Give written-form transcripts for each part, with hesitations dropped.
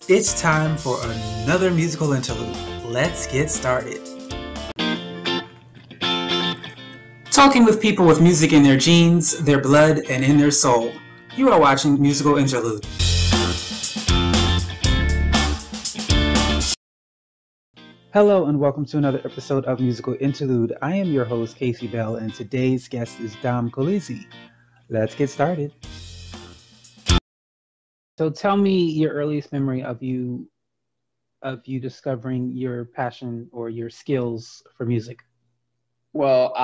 It's time for another musical interlude. Let's get started. Talking with people with music in their genes, their blood, and in their soul. You are watching Musical Interlude. Hello and welcome to another episode of Musical Interlude. I am your host, Casey Bell, and today's guest is Dom Colizzi. Let's get started. So tell me your earliest memory of you discovering your passion or your skills for music. Well,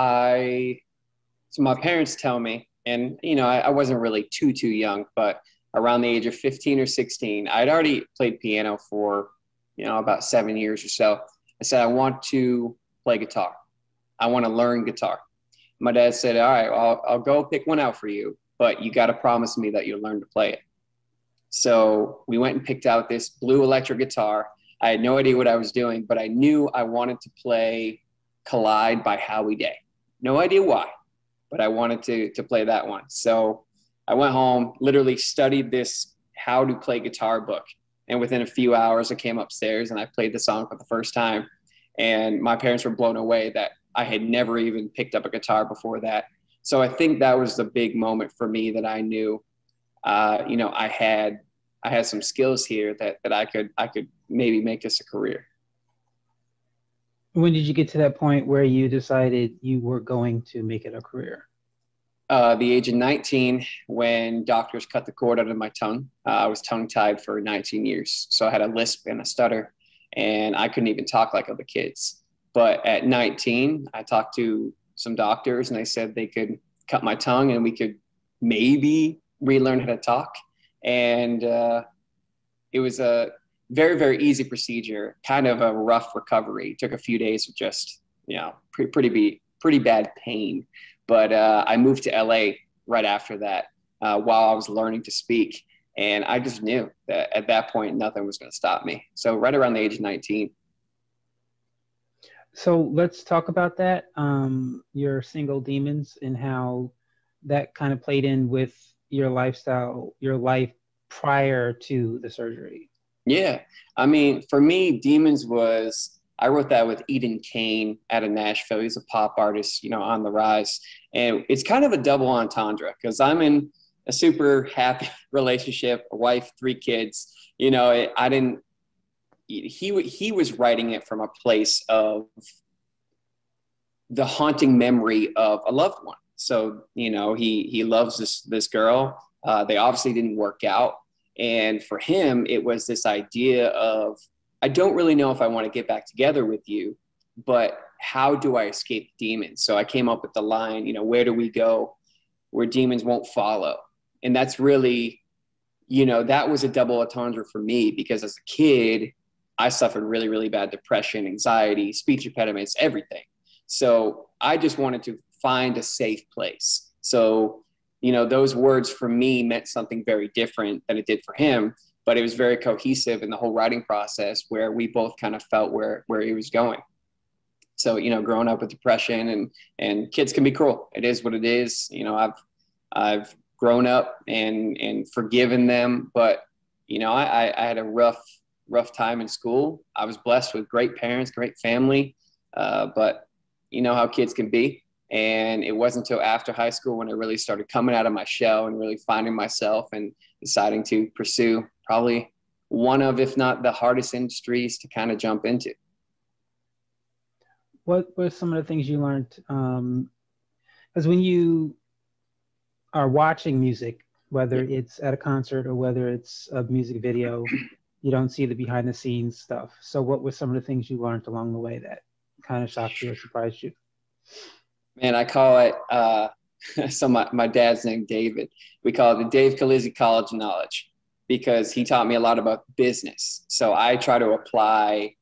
so my parents tell me, and I wasn't really too young, but around the age of 15 or 16, I'd already played piano for, about 7 years or so. I said, I want to play guitar. I want to learn guitar. My dad said, all right, I'll go pick one out for you, but you got to promise me that you'll learn to play it. So we went and picked out this blue electric guitar. I had no idea what I was doing, but I knew I wanted to play Collide by Howie Day. No idea why, but I wanted to play that one. So I went home, literally studied this how to play guitar book. And within a few hours, I came upstairs and I played the song for the first time. And my parents were blown away that I had never even picked up a guitar before that. So I think that was the big moment for me that I knew I had some skills here that I could maybe make this a career. When did you get to that point where you decided you were going to make it a career? The age of 19, when doctors cut the cord out of my tongue. I was tongue-tied for 19 years. So I had a lisp and a stutter, and I couldn't even talk like other kids. But at 19, I talked to some doctors, and they said they could cut my tongue, and we could maybe relearn how to talk. And it was a very, very easy procedure, kind of a rough recovery. It took a few days of just, pretty bad pain. But I moved to LA right after that while I was learning to speak. And I just knew that at that point, nothing was going to stop me. So right around the age of 19. So let's talk about that, your single Demons, and how that kind of played in with your lifestyle, your life prior to the surgery. Yeah. I mean, for me, Demons I wrote that with Eden Kane out of Nashville. He's a pop artist, on the rise. And it's kind of a double entendre because I'm in a super happy relationship, a wife, 3 kids. He was writing it from a place of the haunting memory of a loved one. So, he loves this girl. They obviously didn't work out. And for him, it was this idea of, I don't really know if I want to get back together with you, but how do I escape demons? So I came up with the line, where do we go where demons won't follow? And that's really, that was a double entendre for me because as a kid, I suffered really, really bad depression, anxiety, speech impediments, everything. So I just wanted to find a safe place. So, those words for me meant something very different than it did for him, but it was very cohesive in the whole writing process where we both kind of felt where he was going. So, growing up with depression and kids can be cruel. It is what it is. I've grown up and forgiven them, but, I had a rough time in school. I was blessed with great parents, great family, but you know how kids can be. And it wasn't until after high school when I really started coming out of my shell and really finding myself and deciding to pursue probably one of, if not the hardest industries to kind of jump into. What were some of the things you learned? Because when you are watching music, whether it's at a concert or whether it's a music video, you don't see the behind the scenes stuff. So what were some of the things you learned along the way that kind of shocked you or surprised you? Man, I call it, so my dad's named David. We call it the Dave Colizzi College of Knowledge because he taught me a lot about business. So I try to apply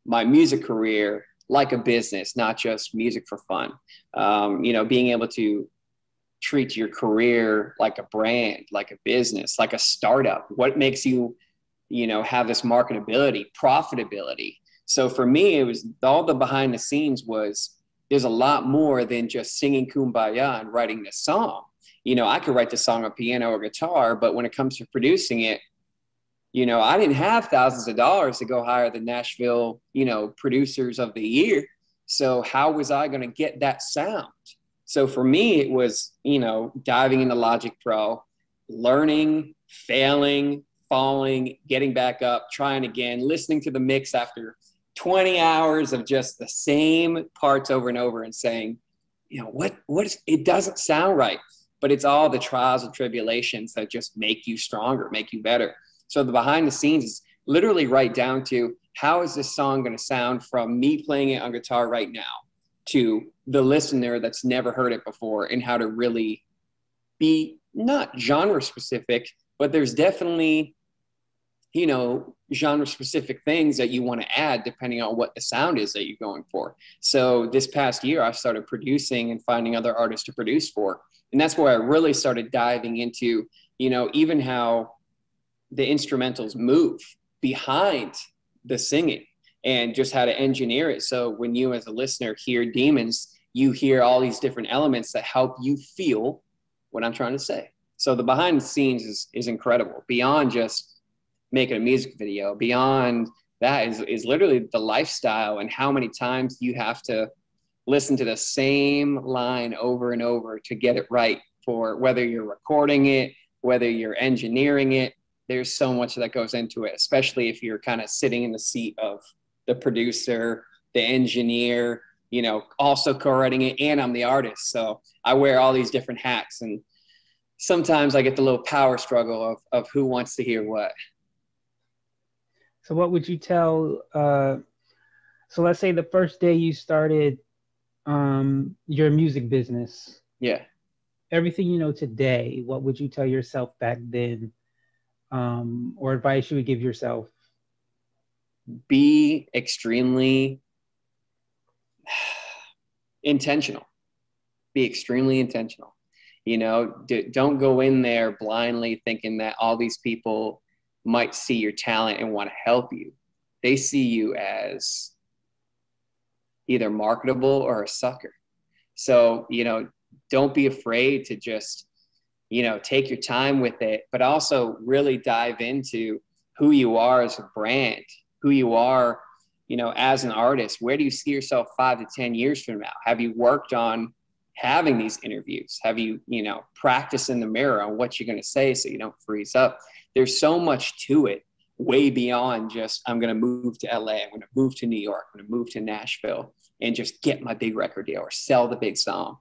my music career like a business, not just music for fun. Being able to treat your career like a brand, like a business, like a startup. What makes you, have this marketability, profitability. So for me, it was all the behind the scenes was, there's a lot more than just singing Kumbaya and writing this song. I could write the song on piano or guitar, but when it comes to producing it, You know, I didn't have thousands of dollars to go hire the Nashville, you know, producers of the year. So how was I going to get that sound? So for me, it was, you know, diving into Logic Pro, learning, failing, falling, getting back up, trying again, listening to the mix after 20 hours of just the same parts over and over and saying, you know, what is, it doesn't sound right, but it's all the trials and tribulations that just make you stronger, make you better. So the behind the scenes is literally right down to how is this song going to sound from me playing it on guitar right now to the listener that's never heard it before, and how to really be not genre specific, but there's definitely, you know, genre specific things that you want to add depending on what the sound is that you're going for. So this past year, I started producing and finding other artists to produce for. And that's where I really started diving into, you know, even how the instrumentals move behind the singing and just how to engineer it. So when you as a listener hear Demons, you hear all these different elements that help you feel what I'm trying to say. So the behind the scenes is incredible. Beyond just making a music video, beyond that is literally the lifestyle and how many times you have to listen to the same line over and over to get it right, for whether you're recording it, whether you're engineering it. There's so much that goes into it, especially if you're kind of sitting in the seat of the producer, the engineer, you know, also co-writing it, and I'm the artist. So I wear all these different hats, and sometimes I get the little power struggle of who wants to hear what. So what would you tell, so let's say the first day you started your music business. Yeah. Everything you know today, what would you tell yourself back then? Or advice you would give yourself? Be extremely intentional. Be extremely intentional. You know, don't go in there blindly thinking that all these people might see your talent and want to help you. They see you as either marketable or a sucker. So, you know, don't be afraid to just, you know, take your time with it, but also really dive into who you are as a brand, who you are, you know, as an artist. Where do you see yourself 5 to 10 years from now? Have you worked on having these interviews? Have you, you know, practiced in the mirror on what you're going to say so you don't freeze up? There's so much to it, way beyond just, I'm going to move to LA, I'm going to move to New York, I'm going to move to Nashville and just get my big record deal or sell the big song.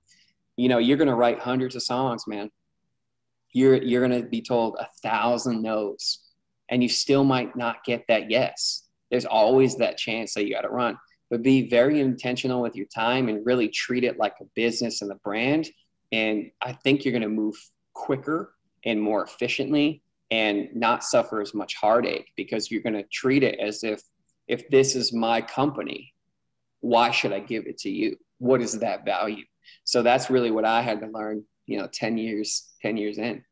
You know, you're going to write hundreds of songs, man. You're going to be told 1,000 no's, and you still might not get that yes. There's always that chance that you got to run, but be very intentional with your time and really treat it like a business and a brand. And I think you're going to move quicker and more efficiently and not suffer as much heartache, because you're going to treat it as if this is my company, why should I give it to you? What is that value? So that's really what I had to learn, you know, 10 years in.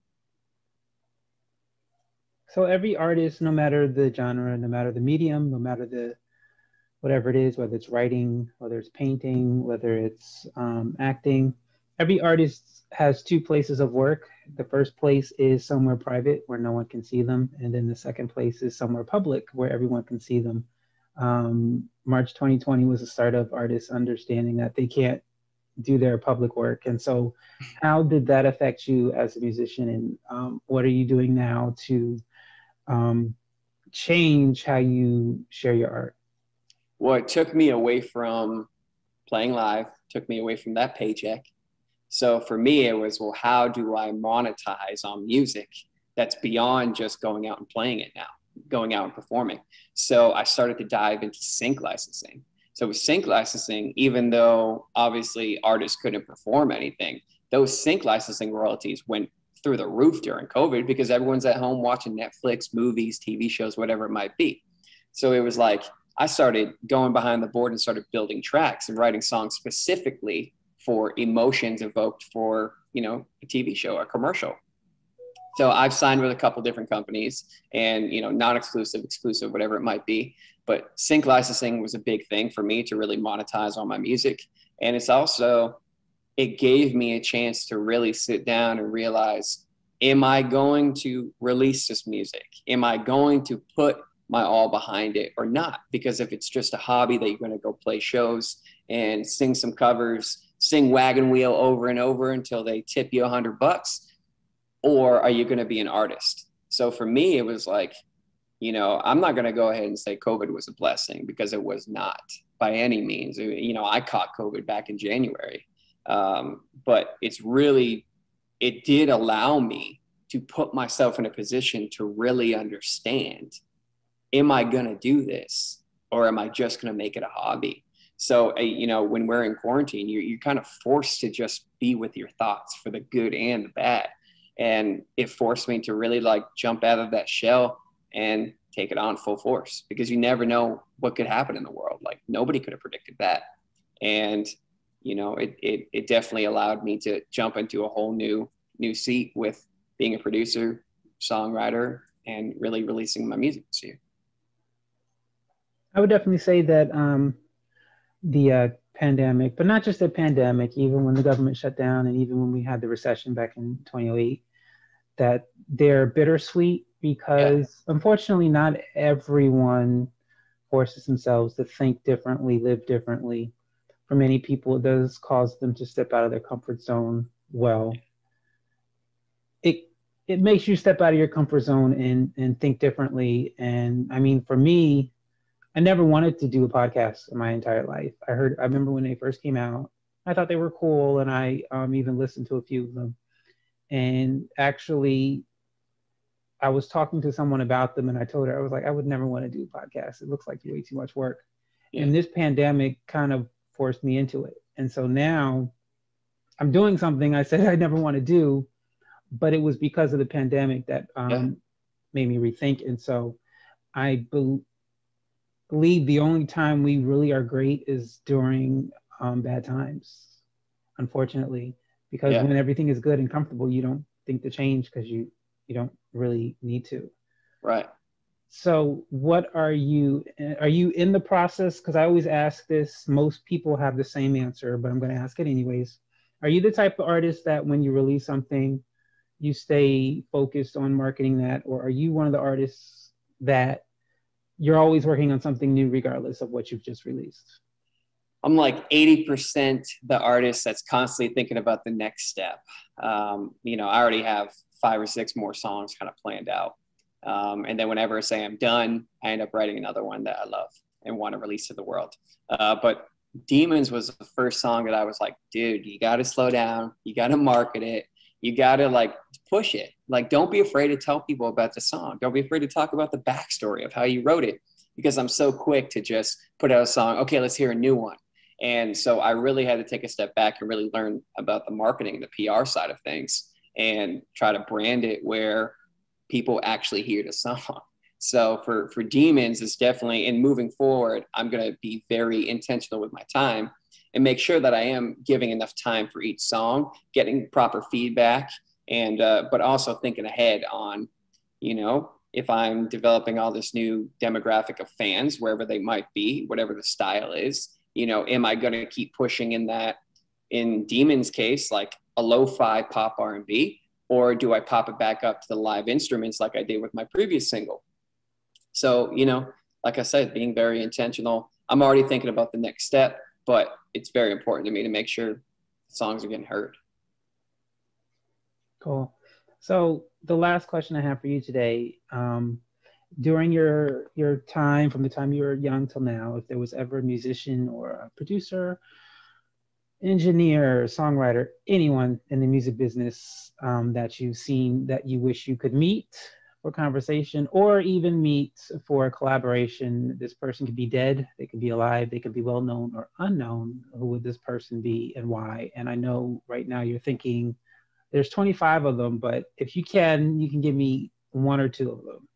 So every artist, no matter the genre, no matter the medium, no matter the whatever it is, whether it's writing, whether it's painting, whether it's acting, every artist has 2 places of work. The first place is somewhere private where no one can see them. And then the second place is somewhere public where everyone can see them. March 2020 was the start of artists understanding that they can't do their public work. And so how did that affect you as a musician? And what are you doing now to change how you share your art? Well, it took me away from playing live, took me away from that paycheck. So for me, it was, well, how do I monetize on music that's beyond just going out and playing it now, going out and performing? So I started to dive into sync licensing. So with sync licensing, even though obviously artists couldn't perform anything, those sync licensing royalties went through the roof during COVID because everyone's at home watching Netflix, movies, TV shows, whatever it might be. So it was like, I started going behind the board and started building tracks and writing songs specifically for emotions evoked for, you know, a TV show or commercial. So I've signed with a couple different companies and, you know, non-exclusive, exclusive, whatever it might be. But sync licensing was a big thing for me to really monetize on my music. And it's also, it gave me a chance to really sit down and realize am I going to release this music? Am I going to put my all behind it or not? Because if it's just a hobby that you're going to go play shows and sing some covers, sing Wagon Wheel over and over until they tip you $100, or are you going to be an artist? So for me, it was like, you know, I'm not going to go ahead and say COVID was a blessing, because it was not by any means. You know, I caught COVID back in January. But it did allow me to put myself in a position to really understand, am I going to do this, or am I just going to make it a hobby? So, you know, when we're in quarantine, you're kind of forced to just be with your thoughts, for the good and the bad. And it forced me to really like jump out of that shell and take it on full force, because you never know what could happen in the world. Like, nobody could have predicted that. And, you know, it definitely allowed me to jump into a whole new seat with being a producer, songwriter, and really releasing my music this year. I would definitely say that the pandemic, but not just the pandemic, even when the government shut down and even when we had the recession back in 2008, that they're bittersweet, because unfortunately not everyone forces themselves to think differently, live differently. For many people, it does cause them to step out of their comfort zone. Well, it makes you step out of your comfort zone and think differently. And I mean, for me, I never wanted to do a podcast in my entire life. I remember when they first came out, I thought they were cool, and I even listened to a few of them. And actually, I was talking to someone about them, and I told her, I was like, I would never want to do a podcast. It looks like way too much work. Yeah. And this pandemic kind of forced me into it. And so now I'm doing something I said I never want to do, but it was because of the pandemic that made me rethink. And so I believe the only time we really are great is during bad times, unfortunately, because when everything is good and comfortable, you don't think to change, because you don't really need to. Right. So what are you in the process? Because I always ask this, most people have the same answer, but I'm going to ask it anyways. Are you the type of artist that when you release something, you stay focused on marketing that? Or are you one of the artists that you're always working on something new regardless of what you've just released? I'm like 80% the artist that's constantly thinking about the next step. You know, I already have 5 or 6 more songs kind of planned out. And then whenever I say I'm done, I end up writing another one that I love and want to release to the world. But Demons was the first song that I was like, dude, you got to slow down. You got to market it. You got to like push it. Like, don't be afraid to tell people about the song. Don't be afraid to talk about the backstory of how you wrote it, because I'm so quick to just put out a song. Okay, let's hear a new one. And so I really had to take a step back and really learn about the marketing and the PR side of things and try to brand it where people actually hear the song. So for Demons, it's definitely, in moving forward, I'm going to be very intentional with my time and make sure that I am giving enough time for each song, getting proper feedback, and but also thinking ahead on, you know, if I'm developing all this new demographic of fans, wherever they might be, whatever the style is, you know, am I going to keep pushing in that, in Demons' case, like a lo-fi pop R&B, or do I pop it back up to the live instruments like I did with my previous single? So, you know, like I said, being very intentional. I'm already thinking about the next step, but it's very important to me to make sure songs are getting heard. Cool. So the last question I have for you today, during your time, from the time you were young till now, if there was ever a musician or a producer, engineer, songwriter, anyone in the music business that you've seen that you wish you could meet for conversation, or even meet for a collaboration, this person could be dead, they could be alive, they could be well known or unknown, who would this person be and why? And I know right now you're thinking there's 25 of them, but if you can give me 1 or 2 of them.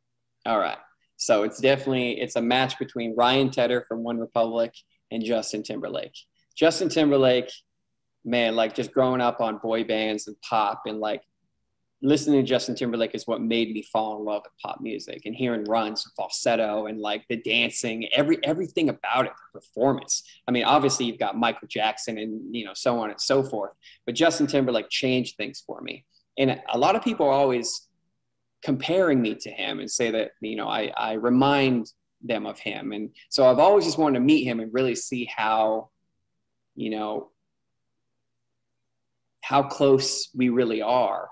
All right. So it's a match between Ryan Tedder from One Republic and Justin Timberlake. Justin Timberlake, man, like just growing up on boy bands and pop, and like listening to Justin Timberlake is what made me fall in love with pop music, and hearing runs, falsetto, and like the dancing, everything about it, the performance. I mean, obviously you've got Michael Jackson and, you know, so on and so forth, but Justin Timberlake changed things for me. And a lot of people are always comparing me to him and say that, you know, I remind them of him. And so I've always just wanted to meet him and really see how, you know, how close we really are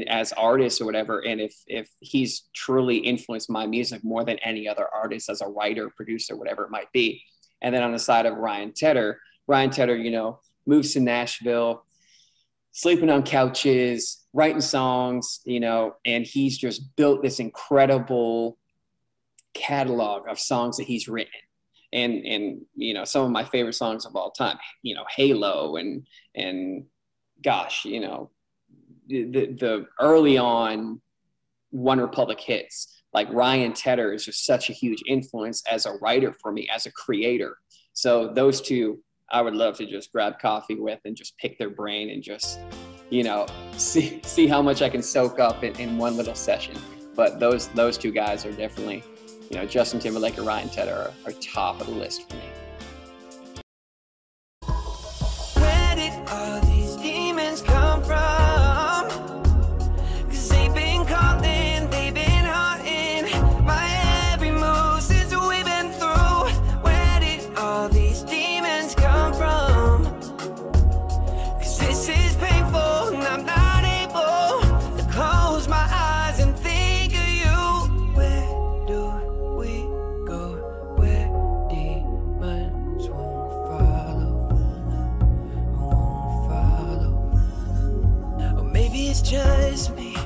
as artists or whatever. And if he's truly influenced my music more than any other artist as a writer, producer, whatever it might be. And then on the side of Ryan Tedder, you know, moves to Nashville, sleeping on couches, writing songs, you know, and he's just built this incredible catalog of songs that he's written. And you know, some of my favorite songs of all time, you know, Halo and gosh, you know, the early on One Republic hits. Like Ryan Tedder is just such a huge influence as a writer for me, as a creator. So those two, I would love to just grab coffee with and just pick their brain and just, you know, see how much I can soak up in one little session. But those two guys are definitely, you know, Justin Timberlake and Ryan Tedder are top of the list for me. Where did all these demons come from? 'Cause they've been calling, they've been haunting my every move since we've been through. Where did all these demons come from? 'Cause this is painful and I'm not able to close my eyes and think of you. Where do we go where demons won't follow? Won't follow. Or maybe it's just me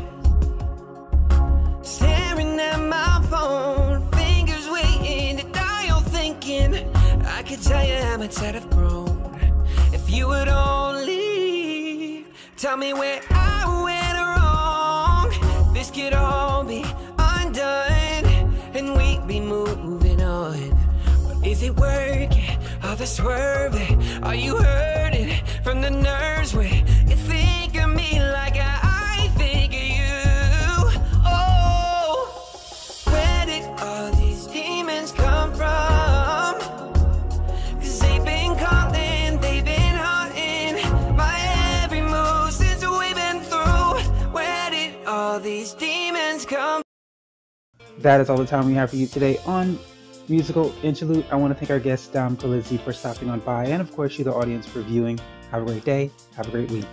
staring at my phone, fingers waiting to dial, thinking I could tell you how much that I've grown if you would only tell me where I went wrong. This could all be undone and we'd be moving on. But is it working? All the swerving? Are you hurting from the nerves where you think of me like I think of you? Oh, where did all these demons come from? 'Cause they've been calling, they've been haunting my every move since we've been through. Where did all these demons come? That is all the time we have for you today on Musical Interlude. I want to thank our guest, Colizzi, for stopping on by, and of course you, the audience, for viewing. Have a great day. Have a great week.